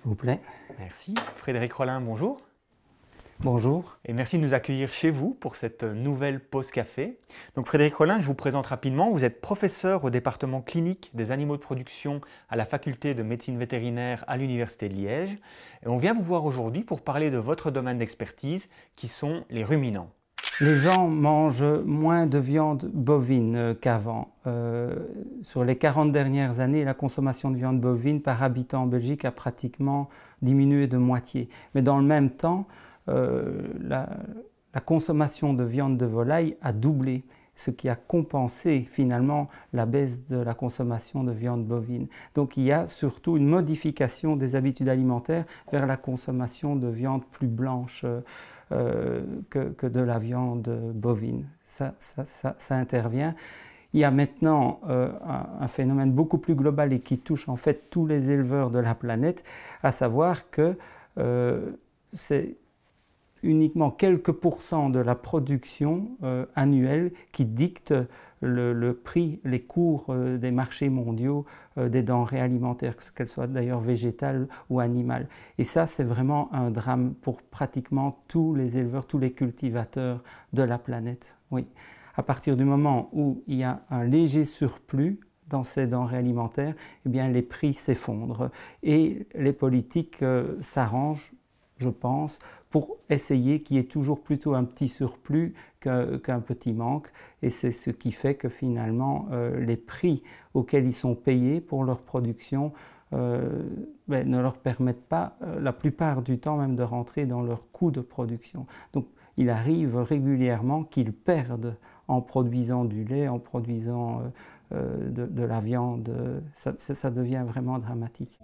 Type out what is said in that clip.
S'il vous plaît. Merci. Frédéric Rollin, bonjour. Bonjour. Et merci de nous accueillir chez vous pour cette nouvelle pause café. Donc Frédéric Rollin, je vous présente rapidement. Vous êtes professeur au département clinique des animaux de production à la faculté de médecine vétérinaire à l'Université de Liège. Et on vient vous voir aujourd'hui pour parler de votre domaine d'expertise qui sont les ruminants. Les gens mangent moins de viande bovine qu'avant. Sur les 40 dernières années, la consommation de viande bovine par habitant en Belgique a pratiquement diminué de moitié. Mais dans le même temps, la consommation de viande de volaille a doublé, ce qui a compensé finalement la baisse de la consommation de viande bovine. Donc il y a surtout une modification des habitudes alimentaires vers la consommation de viande plus blanche que de la viande bovine. Ça intervient. Il y a maintenant un phénomène beaucoup plus global et qui touche en fait tous les éleveurs de la planète, à savoir que c'est uniquement quelques pourcents de la production annuelle qui dicte le prix, les cours des marchés mondiaux des denrées alimentaires, qu'elles soient d'ailleurs végétales ou animales. Et ça, c'est vraiment un drame pour pratiquement tous les éleveurs, tous les cultivateurs de la planète. Oui. À partir du moment où il y a un léger surplus dans ces denrées alimentaires, eh bien, les prix s'effondrent et les politiques s'arrangent, je pense, pour essayer qu'il y ait toujours plutôt un petit surplus qu'un petit manque. Et c'est ce qui fait que finalement, les prix auxquels ils sont payés pour leur production ne leur permettent pas, la plupart du temps même, de rentrer dans leur coût de production. Donc, il arrive régulièrement qu'ils perdent en produisant du lait, en produisant de la viande. Ça devient vraiment dramatique.